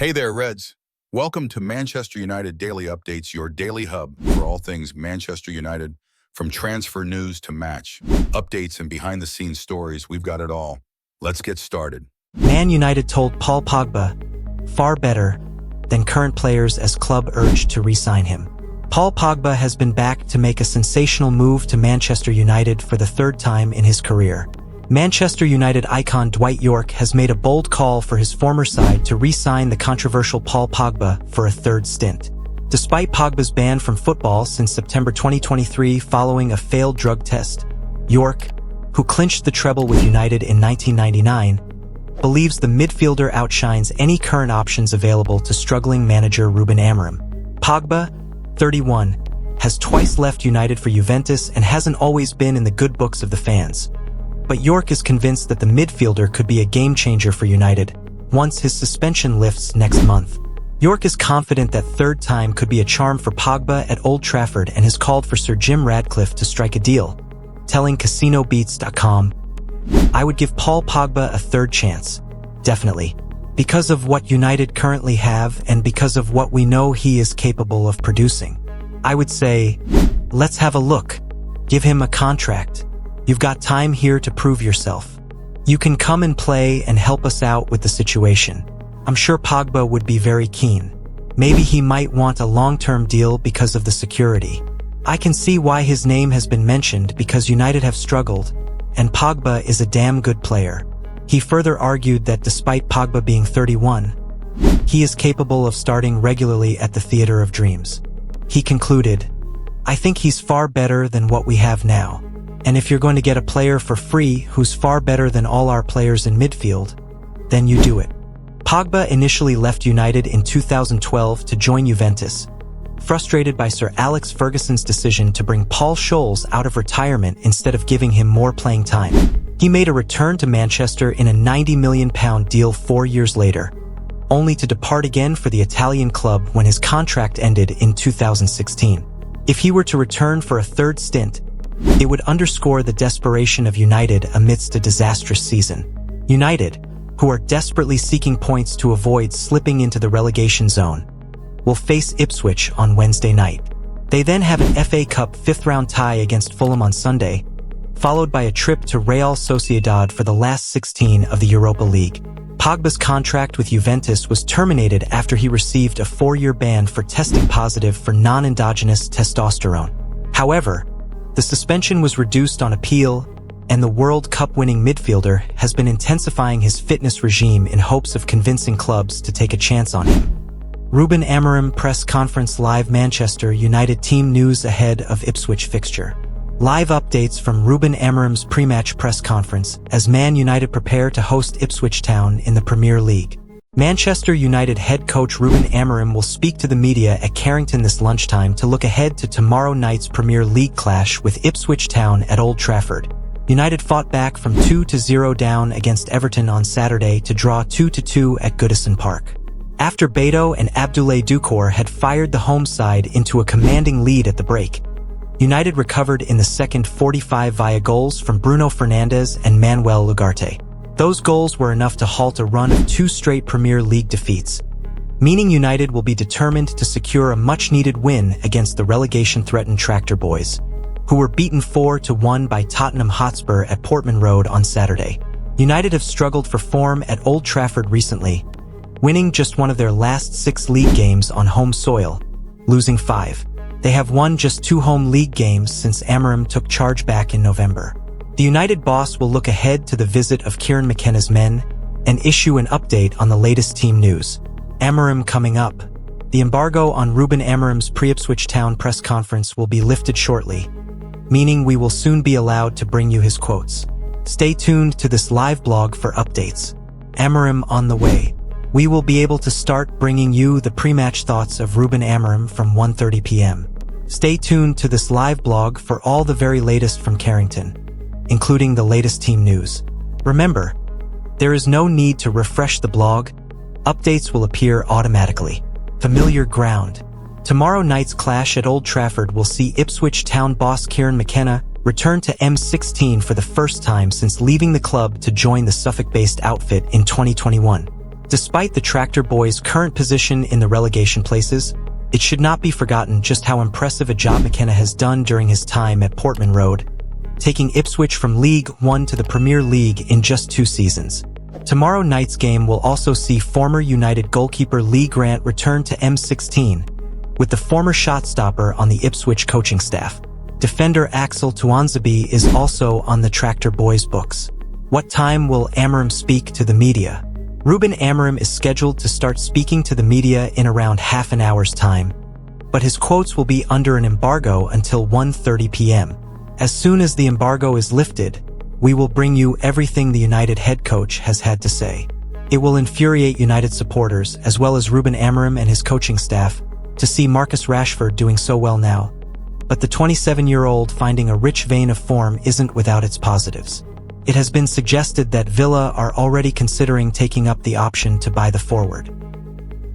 Hey there, Reds. Welcome to Manchester United Daily Updates, your daily hub for all things Manchester United. From transfer news to match, updates and behind-the-scenes stories, we've got it all. Let's get started. Man United told Paul Pogba, far better than current players as club urged to re-sign him. Paul Pogba has been back to make a sensational move to Manchester United for the third time in his career. Manchester United icon Dwight Yorke has made a bold call for his former side to re-sign the controversial Paul Pogba for a third stint. Despite Pogba's ban from football since September 2023 following a failed drug test, Yorke, who clinched the treble with United in 1999, believes the midfielder outshines any current options available to struggling manager Ruben Amorim. Pogba, 31, has twice left United for Juventus and hasn't always been in the good books of the fans. But Yorke is convinced that the midfielder could be a game-changer for United once his suspension lifts next month. Yorke is confident that third time could be a charm for Pogba at Old Trafford and has called for Sir Jim Ratcliffe to strike a deal, telling CasinoBeats.com, "I would give Paul Pogba a third chance, definitely, because of what United currently have and because of what we know he is capable of producing. I would say, let's have a look. Give him a contract. You've got time here to prove yourself. You can come and play and help us out with the situation." I'm sure Pogba would be very keen. Maybe he might want a long-term deal because of the security. I can see why his name has been mentioned because United have struggled, and Pogba is a damn good player. He further argued that despite Pogba being 31, he is capable of starting regularly at the Theatre of Dreams. He concluded, "I think he's far better than what we have now. And if you're going to get a player for free who's far better than all our players in midfield, then you do it." Pogba initially left United in 2012 to join Juventus, frustrated by Sir Alex Ferguson's decision to bring Paul Scholes out of retirement instead of giving him more playing time. He made a return to Manchester in a £90 million deal 4 years later, only to depart again for the Italian club when his contract ended in 2016. If he were to return for a third stint, it would underscore the desperation of United amidst a disastrous season. United, who are desperately seeking points to avoid slipping into the relegation zone, will face Ipswich on Wednesday night. They then have an FA Cup fifth-round tie against Fulham on Sunday, followed by a trip to Real Sociedad for the last 16 of the Europa League. Pogba's contract with Juventus was terminated after he received a 4-year ban for testing positive for non-endogenous testosterone. However, the suspension was reduced on appeal, and the World Cup-winning midfielder has been intensifying his fitness regime in hopes of convincing clubs to take a chance on him. Ruben Amorim press conference. Live Manchester United team news ahead of Ipswich fixture. Live updates from Ruben Amorim's pre-match press conference as Man United prepare to host Ipswich Town in the Premier League. Manchester United head coach Ruben Amorim will speak to the media at Carrington this lunchtime to look ahead to tomorrow night's Premier League clash with Ipswich Town at Old Trafford. United fought back from 2-0 down against Everton on Saturday to draw 2-2 at Goodison Park. After Beto and Abdoulaye Doucouré had fired the home side into a commanding lead at the break, United recovered in the second 45 via goals from Bruno Fernandes and Manuel Ugarte. Those goals were enough to halt a run of 2 straight Premier League defeats, meaning United will be determined to secure a much-needed win against the relegation-threatened Tractor Boys, who were beaten 4-1 by Tottenham Hotspur at Portman Road on Saturday. United have struggled for form at Old Trafford recently, winning just one of their last 6 league games on home soil, losing 5. They have won just 2 home league games since Amorim took charge back in November. The United boss will look ahead to the visit of Kieran McKenna's men and issue an update on the latest team news. Amorim coming up. The embargo on Ruben Amorim's pre-Ipswich Town press conference will be lifted shortly, meaning we will soon be allowed to bring you his quotes. Stay tuned to this live blog for updates. Amorim on the way. We will be able to start bringing you the pre-match thoughts of Ruben Amorim from 1:30 p.m. Stay tuned to this live blog for all the very latest from Carrington, including the latest team news. Remember, there is no need to refresh the blog. Updates will appear automatically. Familiar ground. Tomorrow night's clash at Old Trafford will see Ipswich Town boss Kieran McKenna return to M16 for the first time since leaving the club to join the Suffolk-based outfit in 2021. Despite the Tractor Boys' current position in the relegation places, it should not be forgotten just how impressive a job McKenna has done during his time at Portman Road, taking Ipswich from League One to the Premier League in just 2 seasons. Tomorrow night's game will also see former United goalkeeper Lee Grant return to M16, with the former shot-stopper on the Ipswich coaching staff. Defender Axel Tuanzebe is also on the Tractor Boys' books. What time will Amorim speak to the media? Ruben Amorim is scheduled to start speaking to the media in around half an hour's time, but his quotes will be under an embargo until 1:30 p.m. As soon as the embargo is lifted, we will bring you everything the United head coach has had to say. It will infuriate United supporters, as well as Ruben Amorim and his coaching staff, to see Marcus Rashford doing so well now. But the 27-year-old finding a rich vein of form isn't without its positives. It has been suggested that Villa are already considering taking up the option to buy the forward.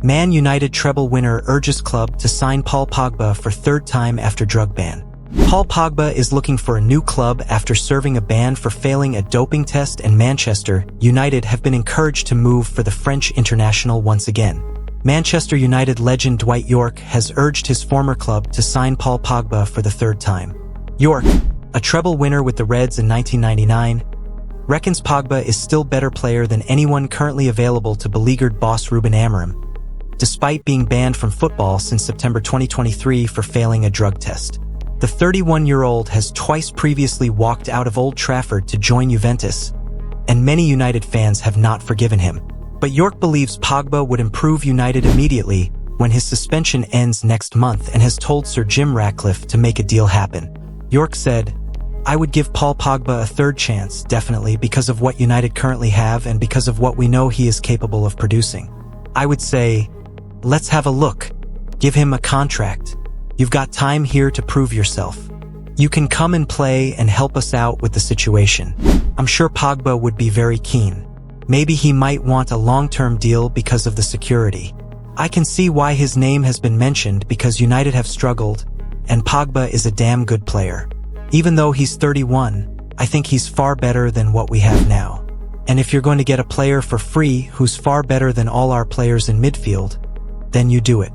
Man United treble winner urges club to sign Paul Pogba for 3rd time after drug ban. Paul Pogba is looking for a new club after serving a ban for failing a doping test, and Manchester United have been encouraged to move for the French international once again. Manchester United legend Dwight Yorke has urged his former club to sign Paul Pogba for the 3rd time. Yorke, a treble winner with the Reds in 1999, reckons Pogba is still better player than anyone currently available to beleaguered boss Ruben Amorim, despite being banned from football since September 2023 for failing a drug test. The 31-year-old has twice previously walked out of Old Trafford to join Juventus, and many United fans have not forgiven him. But Yorke believes Pogba would improve United immediately when his suspension ends next month, and has told Sir Jim Ratcliffe to make a deal happen. Yorke said, "I would give Paul Pogba a 3rd chance, definitely, because of what United currently have and because of what we know he is capable of producing. I would say, let's have a look. Give him a contract. You've got time here to prove yourself. You can come and play and help us out with the situation." I'm sure Pogba would be very keen. Maybe he might want a long-term deal because of the security. I can see why his name has been mentioned, because United have struggled, and Pogba is a damn good player. Even though he's 31, I think he's far better than what we have now. And if you're going to get a player for free who's far better than all our players in midfield, then you do it.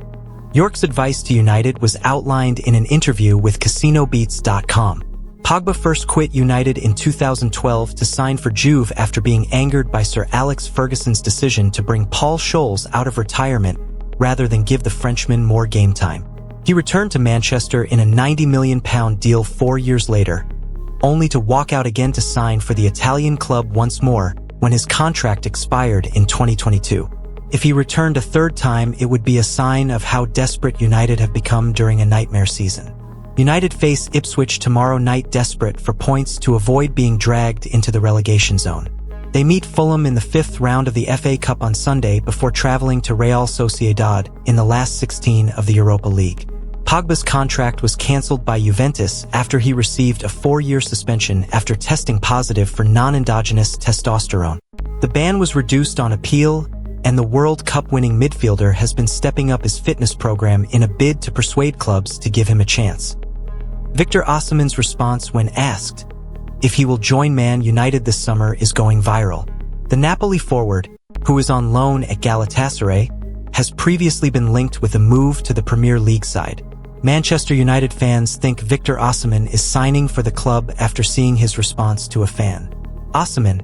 Yorke's advice to United was outlined in an interview with CasinoBeats.com. Pogba first quit United in 2012 to sign for Juve after being angered by Sir Alex Ferguson's decision to bring Paul Scholes out of retirement rather than give the Frenchman more game time. He returned to Manchester in a £90 million deal 4 years later, only to walk out again to sign for the Italian club once more when his contract expired in 2022. If he returned a 3rd time, it would be a sign of how desperate United have become during a nightmare season. United face Ipswich tomorrow night, desperate for points to avoid being dragged into the relegation zone. They meet Fulham in the 5th round of the FA Cup on Sunday before traveling to Real Sociedad in the last 16 of the Europa League. Pogba's contract was cancelled by Juventus after he received a 4-year suspension after testing positive for non-endogenous testosterone. The ban was reduced on appeal, and the World Cup-winning midfielder has been stepping up his fitness program in a bid to persuade clubs to give him a chance. Victor Osimhen's response when asked if he will join Man United this summer is going viral. The Napoli forward, who is on loan at Galatasaray, has previously been linked with a move to the Premier League side. Manchester United fans think Victor Osimhen is signing for the club after seeing his response to a fan. Osimhen,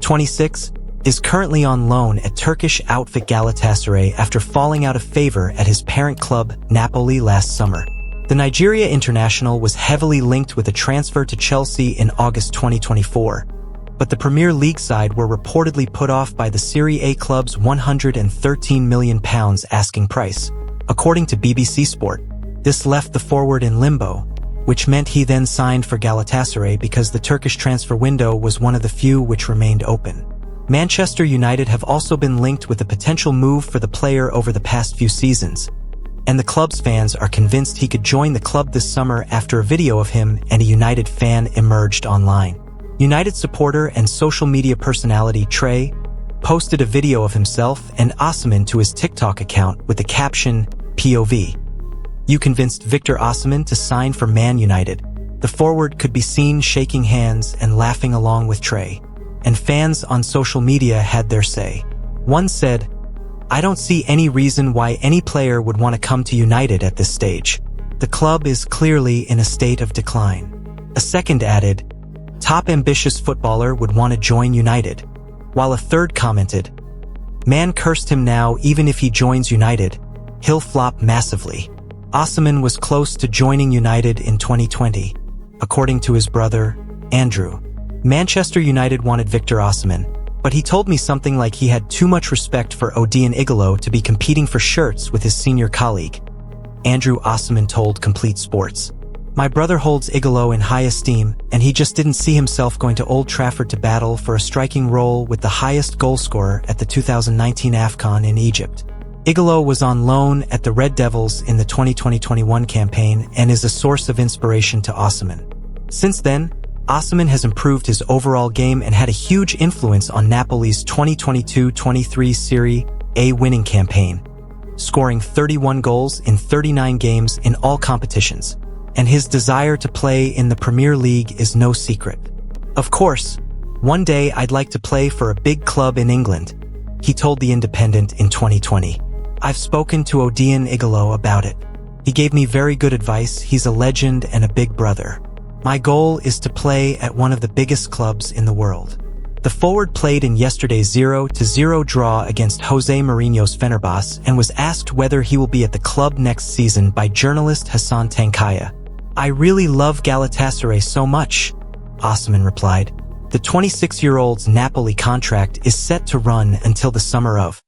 26, is currently on loan at Turkish outfit Galatasaray after falling out of favor at his parent club, Napoli, last summer. The Nigeria international was heavily linked with a transfer to Chelsea in August 2024, but the Premier League side were reportedly put off by the Serie A club's £113 million asking price. According to BBC Sport, this left the forward in limbo, which meant he then signed for Galatasaray because the Turkish transfer window was one of the few which remained open. Manchester United have also been linked with a potential move for the player over the past few seasons, and the club's fans are convinced he could join the club this summer after a video of him and a United fan emerged online. United supporter and social media personality Trey posted a video of himself and Osimhen to his TikTok account with the caption, "POV. You convinced Victor Osimhen to sign for Man United." The forward could be seen shaking hands and laughing along with Trey, and fans on social media had their say. One said, I don't see any reason why any player would want to come to United at this stage. The club is clearly in a state of decline. A second added, top ambitious footballer would want to join United, while a third commented, man cursed him now, even if he joins United, he'll flop massively. Osimhen was close to joining United in 2020, according to his brother, Andrew. Manchester United wanted Victor Osimhen, but he told me something like he had too much respect for Odion Igalo to be competing for shirts with his senior colleague. Andrew Osimhen told Complete Sports, my brother holds Igalo in high esteem, and he just didn't see himself going to Old Trafford to battle for a striking role with the highest goalscorer at the 2019 AFCON in Egypt. Igalo was on loan at the Red Devils in the 2020-21 campaign and is a source of inspiration to Osimhen. Since then, Osimhen has improved his overall game and had a huge influence on Napoli's 2022-23 Serie A winning campaign, scoring 31 goals in 39 games in all competitions, and his desire to play in the Premier League is no secret. Of course, one day I'd like to play for a big club in England, he told The Independent in 2020. I've spoken to Odion Igalo about it. He gave me very good advice. He's a legend and a big brother. My goal is to play at one of the biggest clubs in the world. The forward played in yesterday's 0-0 draw against Jose Mourinho's Fenerbahce and was asked whether he will be at the club next season by journalist Hassan Tankaya. I really love Galatasaray so much, Osimhen replied. The 26-year-old's Napoli contract is set to run until the summer of